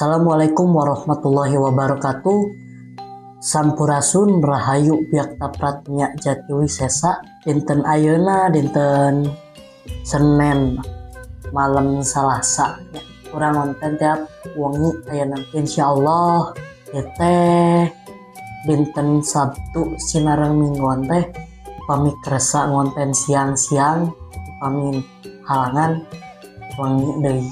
Assalamualaikum warahmatullahi wabarakatuh. Sampurasun rahayu biak taprat nya Jatiwi Sesa. Dinten ayeuna dinten Senin malam Salasa ya. Urang ngonten tiap wengi ayeuna insyaallah teh dinten Sabtu sinareng mingguan teh pami keresa ngonten siang-siang pami halangan wengi deui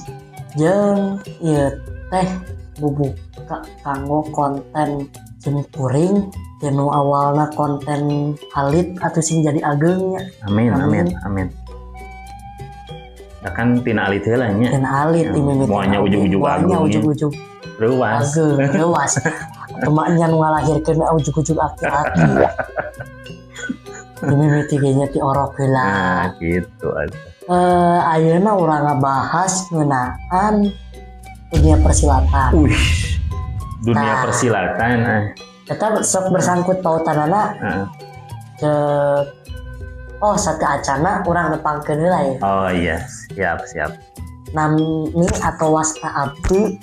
jeung ieu teh bubuka kanggo konten jempuring tinu awalna konten halit atau sing jadi agengnya. Amin. Kan tina alit heula nya. Tina alit imimiti. Moanya ujug-ujug ujug-ujug. Ruas. Ruas. Temaknya nu ngalahirkeun ujug-ujug aki-aki. Imimiti ge nya ti orok heula. Nah, gitu aja. Ayeuna urang ngabahas ngeunaan dunia persilatan. Dunia persilatan. Kita sok bersangkut pautanana. Satu acana urang nepangkeun heula ya. Oh iya, siap. Nami atau wasta abdi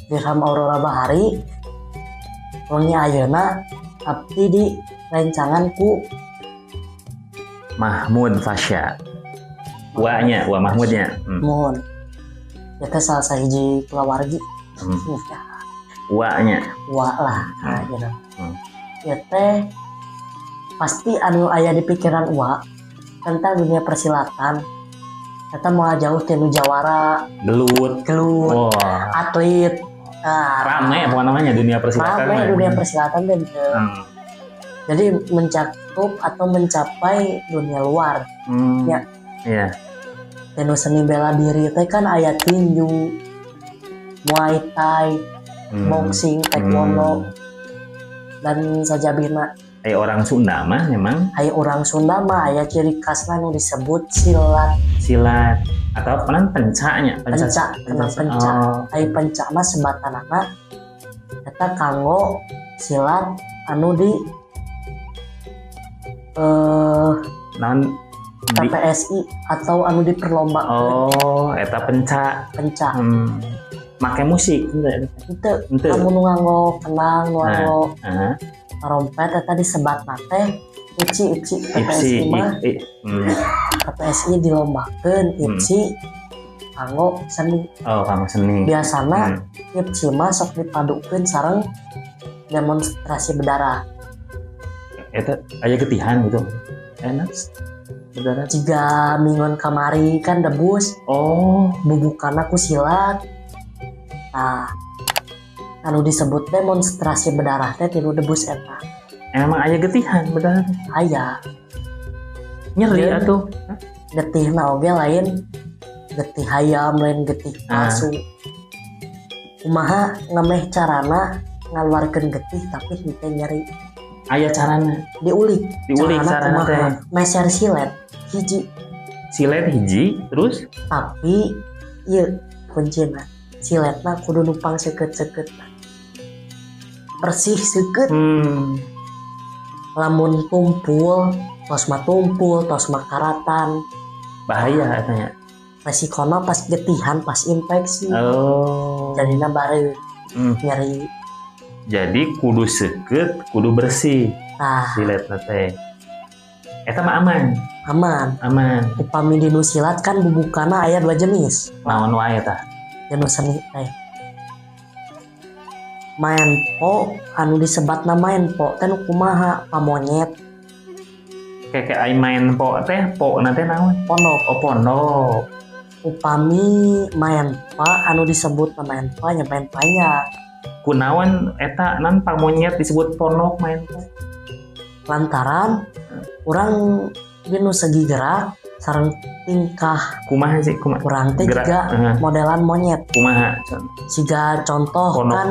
Dirham Aurora Bahari. Wengi ayeuna abdi di rencangan ku Mahmud Fasya. Wa Mahmudnya. Mohon. Kita salah sahiji kulawargi. Wa-nya. Wa lah. Gitu. Ya teh pasti anu aya di pikiran wa tentang dunia persilatan. Kita mau jauh tinu jawara, gelut, atlet. Rame apa namanya dunia persilatan. Rame dunia persilatan dan jadi mencakup atau mencapai dunia luar. Ya. Iya. Tinu seni bela diri teh kan aya tinju, Muay Thai, boxing, taekwondo, dan sajabina. Orang Sunda mah memang. Orang Sunda mah aya ciri khasna nu disebut silat atau pencanya. Penca. Penca mah sebatanana eta kanggo silat anu di PSI atau anu di perlombaan. Eta penca. Make musik henteu. Kamu nu nganggo kenang, nu nganggo trompet eta disebat teh ici PSI mah. PSI dilombakeun ici kanggo seni. Kanggo seni. Biasana ici mah sok dipadukeun sareng demonstrasi berdarah. Eta aya getihan gitu. Enak. Berdarah. Jika mingguan kamari kan debus. Bubukana ku silat. Nah, anu disebut demonstrasi berdarah teh tilu debus eta. Emang aya getihan berdarah? Aya. Nyeri atuh. Getihna oge lain getih hayam, lain getih palsu. Kumaha ngemeh carana ngaluarkeun getih tapi henteu nyeri. Aya carana. Diulik carana teh. Meser silet hiji. Silet hiji terus tapi ieu kuncina. Siletna kudu numpang seukeut-seukeut. Bersih seukeut. Lamun tumpul, tos mah karatan. Bahaya katanya. Resikona pas getihan, pas infeksi. Jadina bareu nyeri. Jadi kudu seukeut, kudu bersih. Siletna teh. Eta mah aman. Upami dinu silat kan bubukana aya 2 jenis. Naon wae tah? Dinu seni teh. Main po anu disebatna main po teh kumaha pamonyet. Kayak ai main po teh po na teh naon? Pondok. Pondok. Upami main pa anu disebut main pa nya main panya. Kunaon eta nan pamonyet disebut pondok main po? Lantaran urang dinu segi gerak sareng tingkah kumaha urang teh juga modelan monyet. Kumaha? Siga contoh pondok, kan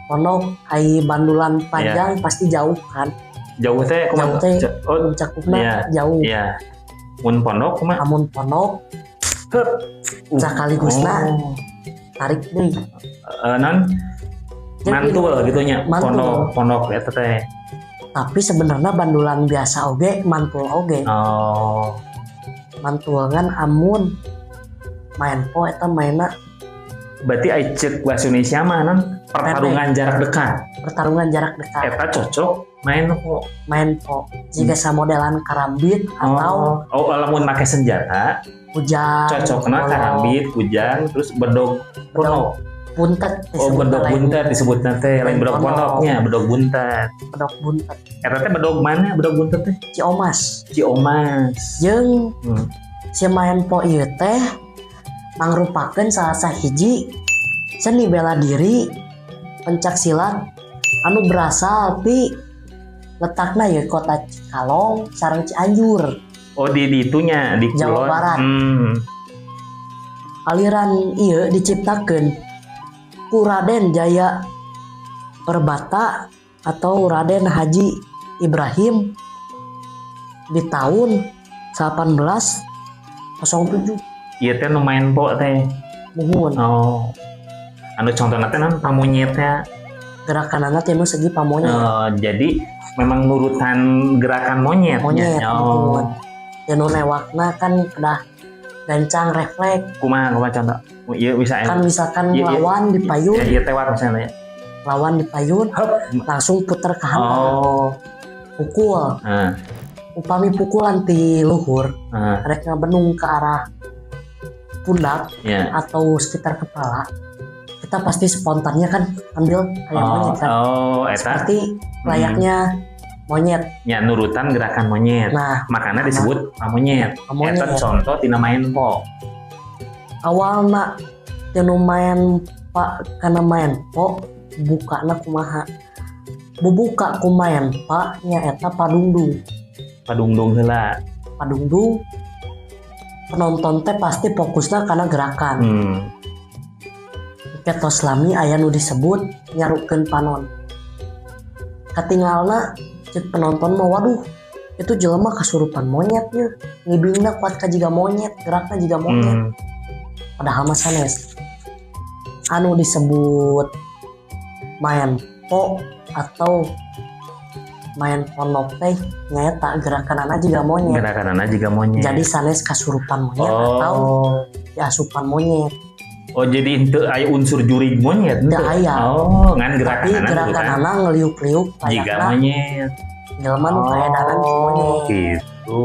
pondok ai bandulan panjang pasti jauh kan. Jauh teh kumaha? Cakupna jauh. Iya. Mun pondok kumaha? Amun pondok sakaligusna tarik deui. Mantul gitu nya. Pondok eta teh. Tapi sebenarnya bandulan biasa oge mantul oge. Mantulangan amun main po eta mainna Berarti ai ceuk bahasa Indonesia mah non pertarungan jarak dekat. Pertarungan jarak dekat. Eta cocok main po. Main po. Jika modelan karambit atau lamun make senjata kujang. cocokna karambit, kujang, terus bedog ponok. Buntet. Bedog buntet disebut teh, lain bedog ponoknya, bedog buntet. Bedog buntet. Eta teh bedog mana bedog buntet teh? Ciomas. Jeung si main po ieu teh mangrupakeun salah sahiji seni bela diri pencak silat anu berasal ti letakna ya kota Cikalong sareng Cianjur. Di itunya di Jawa Barat. Aliran ieu diciptakeun ku Raden Jaya Perbata atau Raden Haji Ibrahim di tahun 1807. Iya teh nu main po teh. Muhun. Anu contohna teh nan pamonyetnya. Gerakanana teh nu segi pamonyet. Jadi memang nurutan gerakan monyet. Monyet. Ya nu newakna kan kedah gancang refleks. Kumaha contoh? Iya bisa kan misalkan lawan dipayun. Iya tewat misalnya. Lawan dipayun langsung puter ke hantar. Pukul. Upami pukulan ti luhur, rek ngabenung ke arah pundak atau sekitar kepala, kita pasti spontannya kan ambil kayak monyet kan. Seperti layaknya monyet. Ya nurutan gerakan monyet. Nah, makanya disebut monyet. Eta contoh tina main po. Awalna tinu main pak karena main po bukana kumaha. Bubuka ku main pak nya eta padungdung. Padungdung heula. Padungdung penonton teh pasti fokusnya karena gerakan. Ketos lami aya nu disebut nyarukeun panon. Katingalna cek penonton mah waduh itu jelema kasurupan monyet ya. Ngibingna kuat ka jiga monyet, gerakna jiga monyet. Padahal mah sanes. Anu disebut main po atau main ponok teh nyata gerakanana jiga monyet. Jadi sanes kasurupan monyet atau diasupan monyet. Jadi itu aya unsur jurig monyet. Teu aya. Ngan gerakanana ngeliuk-liuk jiga monyet. Jelema nu kaedangan si monyet. Gitu.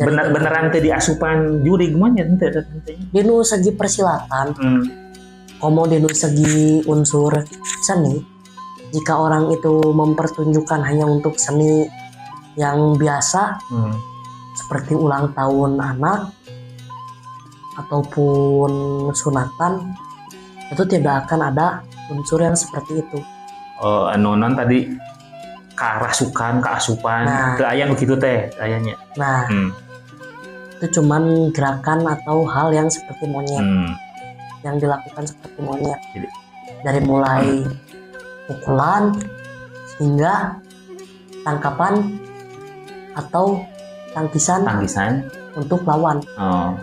Beneran teh diasupan jurig monyet teh. Di nu segi persilatan. Komo di nu segi unsur seni. Jika orang itu mempertunjukkan hanya untuk seni yang biasa, seperti ulang tahun anak ataupun sunatan, itu tidak akan ada unsur yang seperti itu. Non tadi keasupan, teu aya nu kitu teh kayaknya. Nah, itu cuman gerakan atau hal yang seperti monyet, yang dilakukan seperti monyet. Dari mulai pukulan hingga tangkapan atau tangkisan untuk lawan.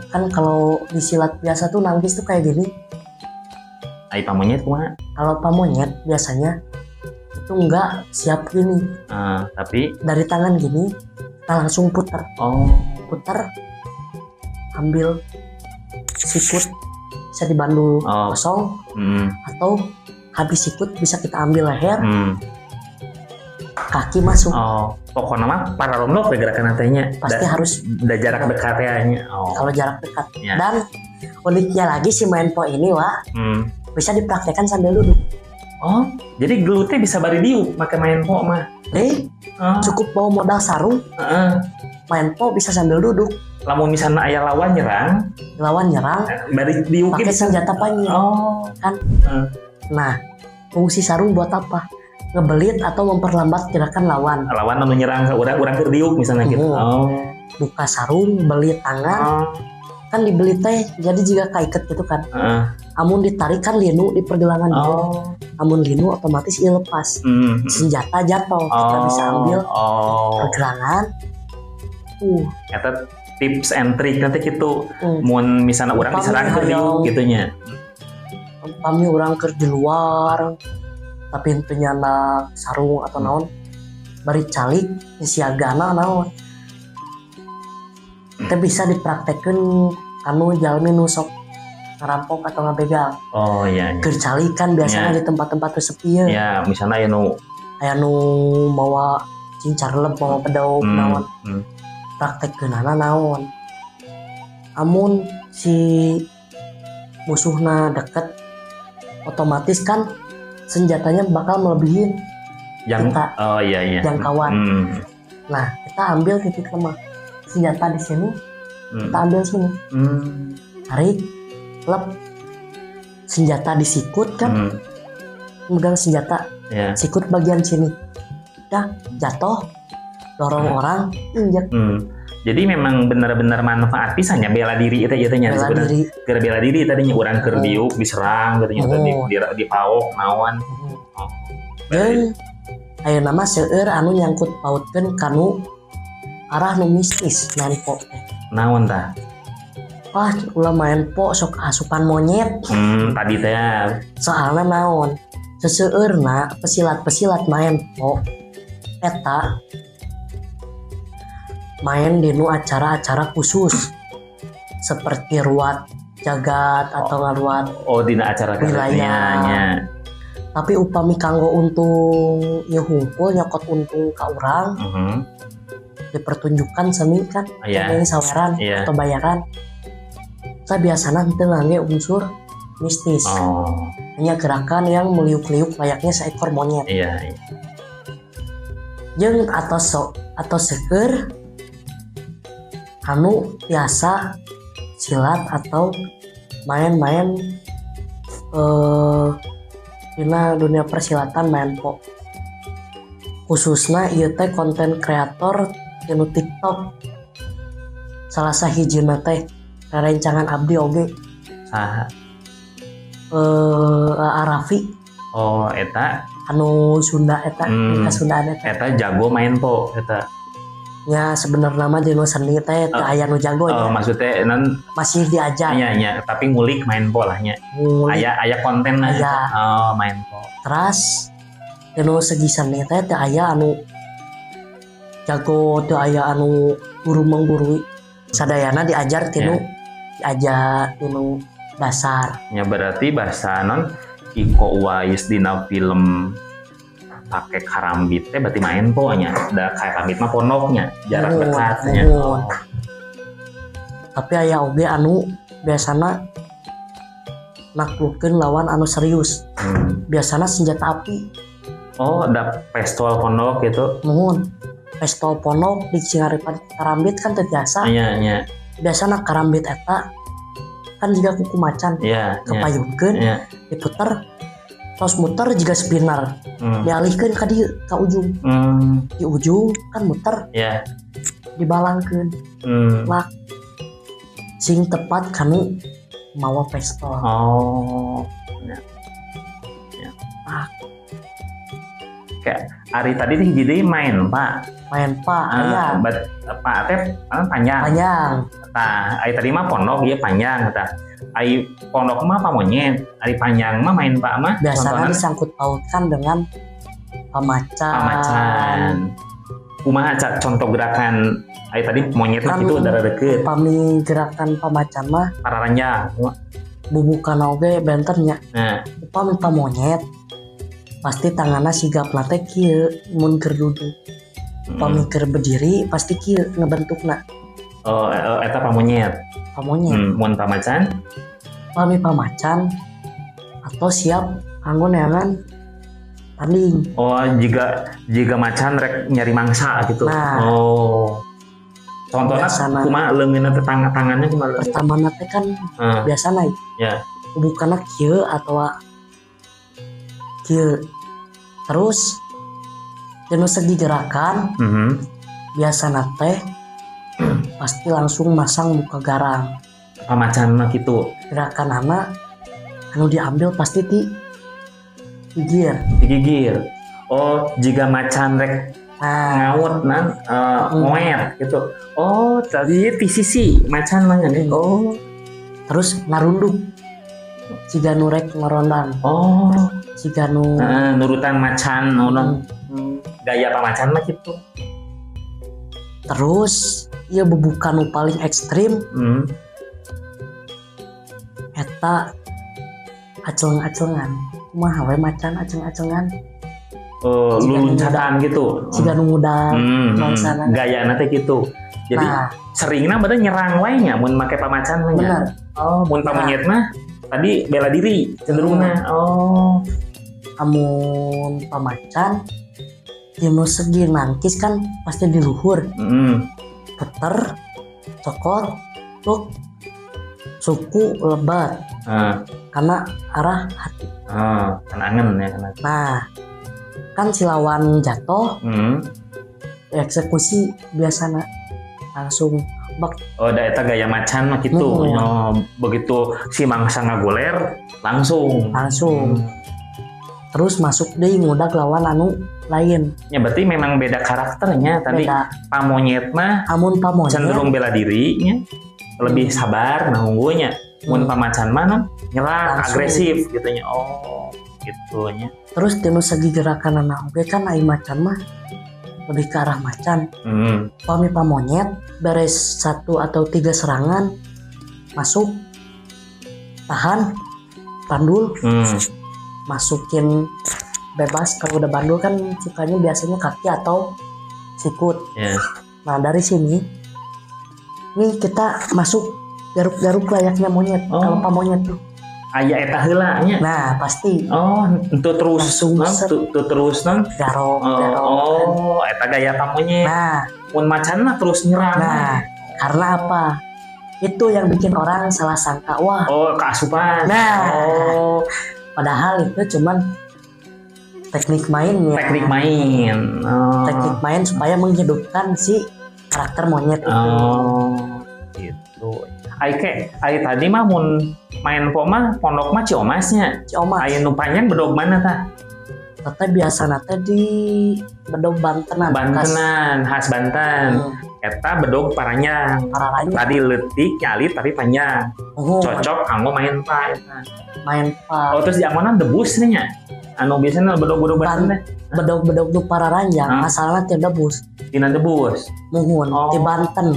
Kan kalau di silat biasa tuh nangkis tuh kayak gini. Ai pamonyet kumaha? Kalau pamonyet biasanya itu enggak siap gini. Tapi dari tangan gini kita langsung putar. Putar ambil sikut bisa dibandu kosong atau habis sikut bisa kita ambil leher, kaki masuk. Pokoknya mah paralomno gerakan nantinya pasti harus jarak dekat ya. Kalau jarak dekat. Dan uniknya lagi si main po ini bisa dipraktekkan sambil duduk. Jadi gelutnya bisa bari diuk pakai main po mah. Cukup bawa modal sarung, main po bisa sambil duduk. Lamun misalnya aya lawan nyerang, bari diuk pakai senjata panjang. Kan? Nah, fungsi sarung buat apa? Ngebelit atau memperlambat gerakan lawan. Lawan anu nyerang ke urang keur diuk misalnya gitu. Buka sarung, belit tangan. Kan dibelit teh jadi jika kaiket gitu kan. Amun ditarik kan linu di pergelangan gitu. Amun linu otomatis ieu lepas. Senjata jatuh, kita bisa ambil pergelangan. Eta tips and trick nanti gitu. Mun misalnya urang diserang keur diuk gitunya. Kami orang kerja di luar tapi intinya anak sarung atau naon bari calik siagana naon kita bisa dipraktekkan anu jalmi nusok ngerampok atau ngabegal. Oh iya. Kercali kan biasanya di tempat-tempat tuh sepi ya. Ya, misalnya Aya nu mawa cincarleb, mawa pedau naon. Praktek geunana naon. Amun si musuhna deket, otomatis kan senjatanya bakal melebihin kita. Oh iya. Jangkauan. Nah, kita ambil titik lemah. Senjata di sini, kita ambil sini. Tarik, lep. Senjata disikut kan, megang senjata, sikut bagian sini. Udah jatuh, dorong orang, injek. Jadi memang benar-benar manfaat pisannya bela diri itu nya sebenarnya. Keur bela diri tadinya urang keur diuk diserang katanya tadi dipaok naon. Dan aya nama seueur anu nyangkut pautkeun kanu arah nu mistis main po. Naon tah? Wah, ulah main po sok asupan monyet. Tadi teh. Soalna naon? Seseueurna pesilat-pesilat main po eta main di nu acara-acara khusus seperti ruat jagat atau ngaruat dina acara wilayahnya. Tapi upami kanggo untung ieu hungkul nyokot untung ka urang. Dipertunjukkan seni kan ini saweran atau bayaran. Saya biasanya henteu ngangge unsur mistis. Hanya gerakan yang meliuk-liuk layaknya seekor monyet. Jeung atau seueur anu biasa silat atau main-main dina dunia persilatan main po. Khususna ieu teh konten kreator dinu TikTok. Salah sahijina teh rerencangan abdi oge. Saha? Arafi. Oh, eta anu Sunda eta, Kasundaan eta jago main po eta. Ya sebenarnya mah dinu seni teh teu aya nu jago nya. Maksudnya masih diajar. Iya, tapi ngulik main po lah nya. Aya konten aya. Main po. Terus dinu segi seni teh teu aya anu jago, teu aya anu guru menggurui. Sadayana diajar tinu diajar tinu dasar. Ya berarti bahasa Iko Uwais dina film pakai karambit teh berarti main po nya. Da karambit mah pondoknya, jarak dekatnya. Tapi aya oge anu biasana naklukkeun lawan anu serius. Biasana senjata api. Da pistol pondok gitu. Muhun. Pistol pondok di cingaripan karambit kan teu biasa. Iya. Biasana karambit eta kan juga kuku macan. Kepayunkeun, diputer. Tos muter juga spinner, dialihkan ke dieu ka ujung. Di ujung kan muter, dibalangkeun. Lak sing tepat kanu mawa pistol. Kayak Ari tadi teh jadi main Pak. Aya. Pak teh panjang. Tah, Ari tadi mah pondok ieu panjang tah. Ari pondok mah apa monyet, Ari panjang mah main Pak mah biasanya disangkut pautkan dengan pamacan. Kumaha contoh gerakan Ari tadi monyet mah kitu udara deukeut. Upami gerakan pamacan mah pararanjang. Bubukan oge benternya. Upami pamonyet pasti tanganna sigapna teh kieu mun keur duduk. Upami keur berdiri pasti kieu ngebentukna. Eta pamonyet. Mun pamacan? Pami pamacan atau siap kanggo neangan tanding. Jika macan rek nyari mangsa gitu. Contohnya kumaha leungeunna teh tangannya kumaha? Pertamana teh kan biasana bukanna kieu atau kieu. Terus dinu segi gerakan biasana teh pasti langsung masang muka garang. Pamacan mah gitu. Gerakan anak anu diambil pasti digigir. Jika macan rek ngawut ngoer gitu. Tadi di sisi macan mah nya. Terus narunduk. Jika nu rek ngerondan. Jika nu nurutan macan gaya pamacan mah gitu. Terus ieu bebukan nu paling ekstrim. eta aceng-acengan kumaha we macan aceng-acengan luluncatan gitu. siga nu ngudang bangsana. Gaya nanti gitu. Jadi Nah, seringnya berarti nyerang wae nya mun make pamacan mah nya. bener. Oh, mun pamonyet mah tadi bela diri cenderungna. Oh. Amun pamacan dinu segi nangkis kan pasti di luhur puter cokot tuk suku lebat karena arah hati. Kan angen ya kan. Nah, kan si lawan jatuh eksekusi biasanya langsung bak. Oh, da eta gaya macan mah gitu. Oh, begitu si mangsa ngagoler langsung. Terus masuk deh ngudag lawan anu lain. Ya berarti memang beda karakternya. Tadi Beda. pamonyet mah Amun pamonyet cenderung bela dirinya, lebih sabar nah unggulnya. Mun pamacan mah nyerang Langsung. agresif gitunya. Oh, gitunya. terus dinu segi gerakan anak oge kan ai macan mah lebih ke arah macan. Pami pamonyet beres 1 atau 3 serangan masuk tahan bandul masukin bebas. Kalau udah bandul kan sukanya biasanya kaki atau sikut. Nah dari sini nih kita masuk garuk-garuk layaknya monyet. Kalau pamonyet tuh aya eta heula nya. nah pasti Oh, itu terus Langsung itu terus garok kan. Oh, eta gaya pamonyet. Nah Mun macan mah terus nyerang. karena apa? Itu yang bikin orang salah sangka, wah. Oh, keasupan. Nah, Oh, padahal itu cuman teknik mainnya. teknik main. Oh. Teknik main supaya menghidupkan si karakter monyet itu. Oh, gitu. Ai tadi mah mun main pondok mah Ciomasnya. Ciomas. Ai nu panjang bedog mana tah? Tete biasa nate di bedog Bantenan. Bantenan, khas Banten. Eta bedog paranjang. Pararanya. Tadi leutik nyalit tapi panjang. Cocok kanggo main pa eta. Main pa. Oh, terus di amonan debus nya. Anu biasanya bedog-bedog Banten teh. Bedog-bedog nu pararanjang asalna teu debus. Dina debus. Muhun Oh. di Banten.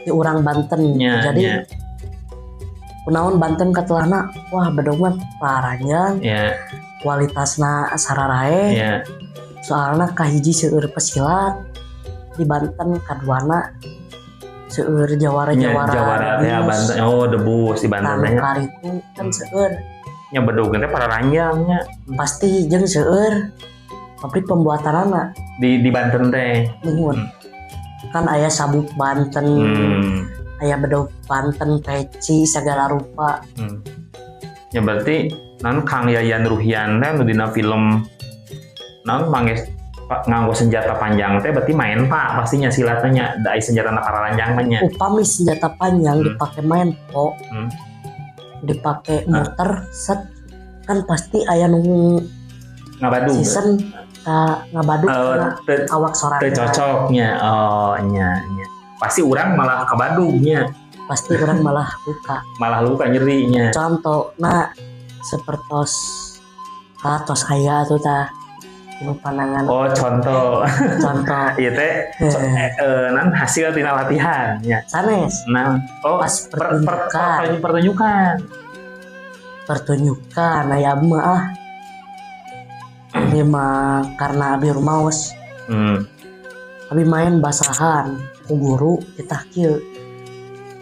Di urang Banten. Jadi kunaon Banten katelahna wah bedog mah pararanjang. Kualitasna sararae. Soalna kahiji seueur pesilat di Banten, kaduana seueur jawara ya Banten. Oh, debus di Banten teh. Karitu kan seueur. Nya bedog teh pararanjangnya. Pasti jeung seueur. Tapi pembuatanana Di Banten teh. nuhun. Kan aya sabuk Banten, aya bedog Banten, peci segala rupa. Ya berarti nan Kang Yayan Ruhian teh nu dina film nan mangges nganggo senjata panjang teh berarti main pak pastinya silatnya da senjata pararanjang nya. Upami senjata panjang dipake main po, dipake muter set kan pasti aya nu ngabadu. season ngabadu awak sorangan. Teu cocoknya. Oh nya. Pasti urang malah kabadugnya. Pasti orang malah luka nyerinya. Contoh nah sepertos tos aya tuh tah nu panangan. Oh contoh ieu teh nan hasil tina latihan nya. Sanes. Nah, pas pertunjukan aya mah ini mah karena abi rumaos. Abi main basahan ku guru kita kieu.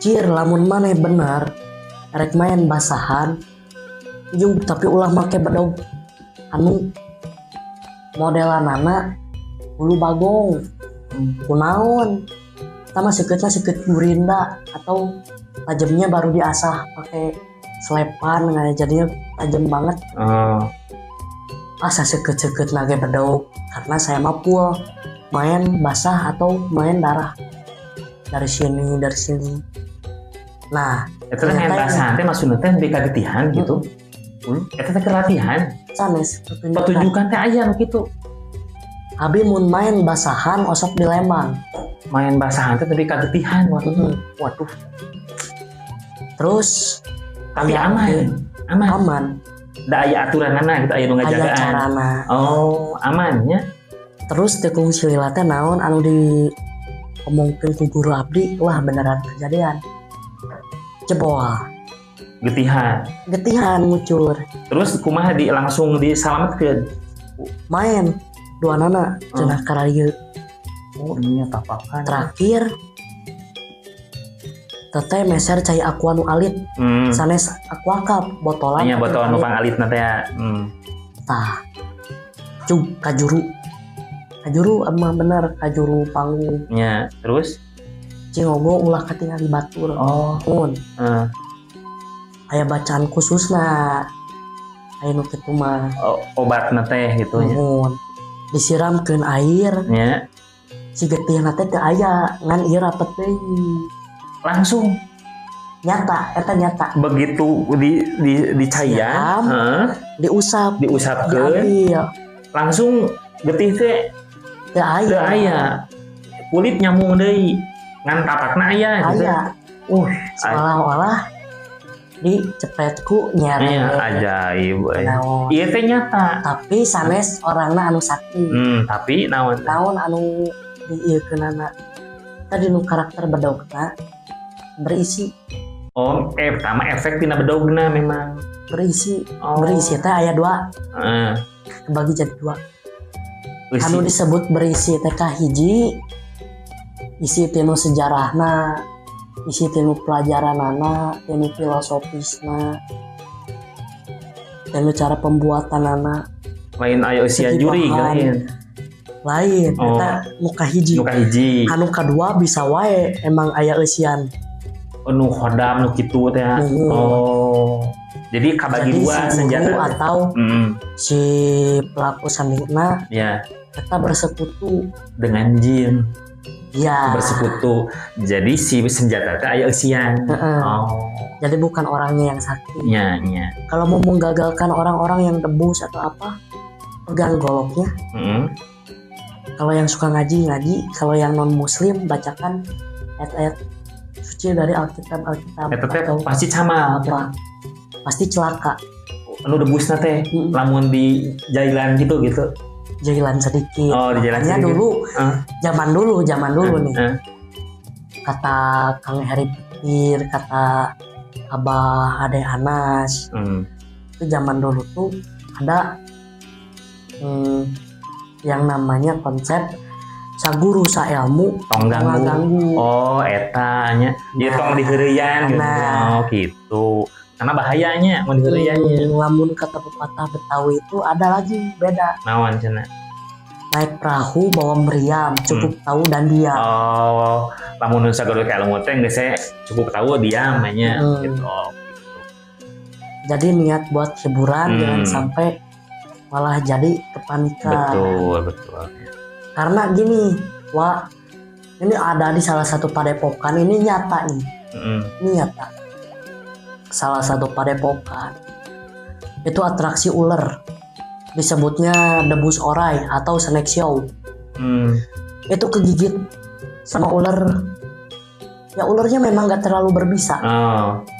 Cir lamun maneh bener rek main basahan jeung tapi ulah make bedog anu modelanana bulu bagong. Kunaon? Tama seukeut gurinda atau tajamnya baru diasah pakai selepan jadinya tajam banget. Asa seukeut nage bedog karena saya mah full main basah atau main darah dari sini. Nah, eta teh main basah teh maksudna teh di kagetihan gitu. Eta teh latihan. Sanes pertunjukan teh aya nu kitu. Abi mun main basahan osok di Lembang. Main basahan teh di kagetihan. Waduh. Terus tapi aman. Da aya aturanana gitu aya nu ngajagaan. Aya carana. Oh, amannya. Terus tekung silila teh naon anu di omongkeun ku guru abdi, wah beneran kejadian. Jebol. getihan ngucur terus kumaha langsung disalametkeun main dua nana cenah karaya oh ini tapakan terakhir teteh meser cai aqua nu alit sanes aqua cup botolan nya botol nu pangalit na teh tah kajuru emang bener kajuru panggung nya terus cingogo ulah katingali batur mun aya bacaan khususna aya nu kitu mah obatna teh gitu nya disiramkeun air nya si getihna teh teu aya ngan ieu rapet deui langsung nyata begitu dicaian diusapkeun langsung getih teh teu aya kulit nyambung deui ngan tapakna aya gitu seolah-olah dicepetku nyari ajaib ieu teh nyata tapi sanes orangna anu sakti tapi naon anu diieukeunana tadi nu karakter bedogna berisi pertama efek tina bedogna memang berisi teh aya dua kebagi jadi dua anu disebut berisi teh kahiji isi tinu sejarahna isi tinu pelajaranana tinu filosofisna tinu cara pembuatanana lain aya usia juri lain eta nu kahiji anu kadua bisa wae emang aya eusian nu khodam nu kitu teh jadi kabagi dua senjata atau si pelaku sandikna kita bersekutu dengan jin bersekutu jadi si senjata teh aya eusian jadi bukan orangnya yang sakti nya kalau mau menggagalkan orang-orang yang debus atau apa pegang goloknya kalau yang suka ngaji kalau yang non muslim bacakan ayat-ayat suci dari Alkitab atau pasti camal pasti celaka anu debusna teh lamun di jailan gitu jailan sedikit di jailan sedikit dulu zaman dulu nih kata Kang Heri Pikir kata Abah Ade Anas itu zaman dulu tuh ada yang namanya konsep saguru sailmu tong ganggu eta nya dia tong diheureyan gitu karena bahayanya mau diheureyannya lamun kata pepatah Betawi itu ada lagi beda naon cenah naik perahu bawa meriam cukup tahu dan diam lamun saguru kailmu teh geus cukup tahu diam nya gitu jadi niat buat hiburan jangan sampai malah jadi kepanikan betul karena gini ini ada di salah satu padepokan ini nyata nih ini nyata salah satu padepokan itu atraksi ular disebutnya debus orai atau snake show itu kegigit sama ular ya ularnya memang gak terlalu berbisa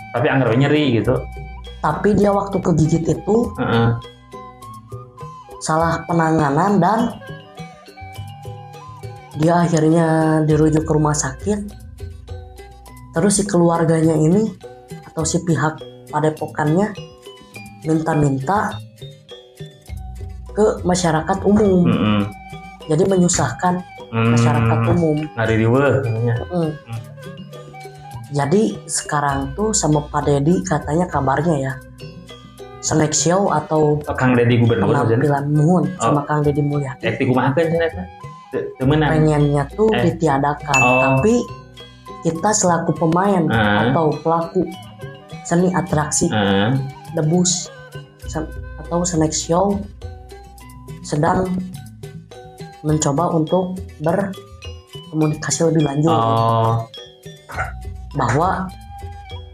tapi anggar nyeri gitu tapi dia waktu kegigit itu salah penanganan dan dia akhirnya dirujuk ke rumah sakit terus si keluarganya ini atau si pihak padepokannya minta ke masyarakat umum jadi menyusahkan masyarakat umum jadi sekarang tuh sama Pak Dedi katanya kabarnya ya Snake Show atau Kang Dedi Gubernur penampilan muhun sama Kang Dedi Mulyadi kumahakeun cenah pengennya tuh ditiadakan tapi kita selaku pemain atau pelaku seni atraksi debus atau Snake Show sedang mencoba untuk berkomunikasi lebih lanjut bahwa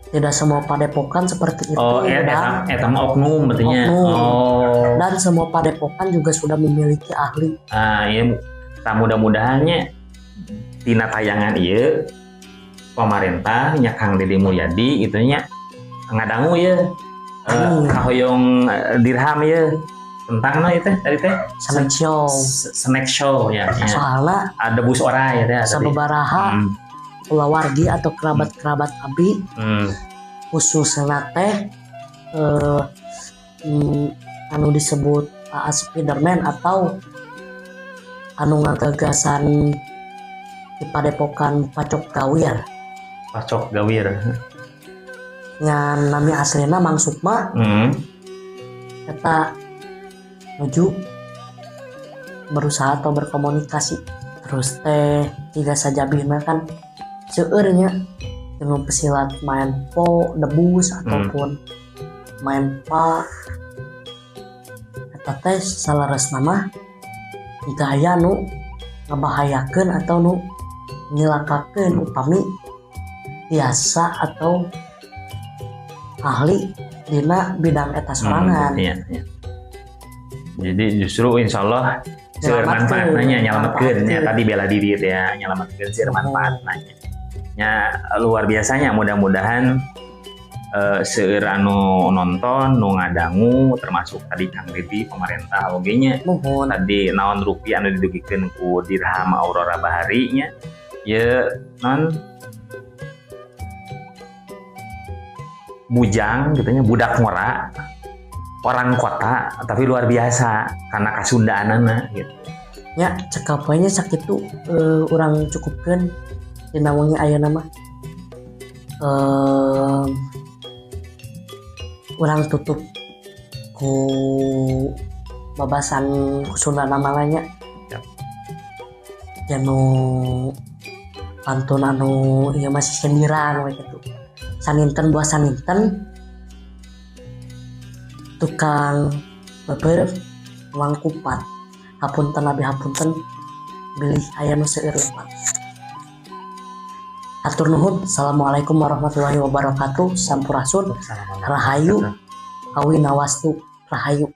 tidak semua padepokan seperti itu dan oknum berartinya dan semua padepokan juga sudah memiliki ahli iya mudah-mudahannya tina tayangan ieu pemerintah nya Kang Dedi Mulyadi gitu nya ngadangu ya kahoyong dirham ya tentang itu tadi teh snack show ya soalnya ada bus orai ya sababaraha kulawargi atau kerabat-kerabat abdi khususnya teh anu disebut Spiderman atau anu ngagagasan di padepokan Pacok Gawir. Pacok Gawir. Ngan nami aslina Mang Sukma. Kita menuju berusaha atau berkomunikasi. Terus teh jika saja bina kan seurnya dengan pesilat main po debus ataupun main pa eta teh salaras nama jika aya nu ngabahayakeun atau nu nyilakakeun upami biasa atau ahli dina bidang eta sorangan. Iya. Jadi justru insya Allah seueur manfaat nanya nyelametkeun nya tadi bela diri ya nyelametkeun seueur manfaat nanya. Nya luar biasanya mudah-mudahan seueur anu nonton nu ngadangu termasuk tadi Kang Ridi pemerintah oge nya tadi naon rupiah anu didugikeun ku Dirham Aurora Bahari nya ye non bujang gitu nya budak ngora orang kota tapi luar biasa karena kasundaanana gitu. Ya cekaponya sakitu urang cukupkeun dina wengi aya nama urang tutup ku babasan Sunda namalanya. Yep. Janu pantun anu ieu masih sendiran we kitu. Saninten buah saninten tukang beber uang kupat hapunten abi hapunten bilih aya nu seueur lepat. Atur nuhun. Assalamualaikum warahmatullahi wabarakatuh. Sampurasun rahayu awinawastu rahayu.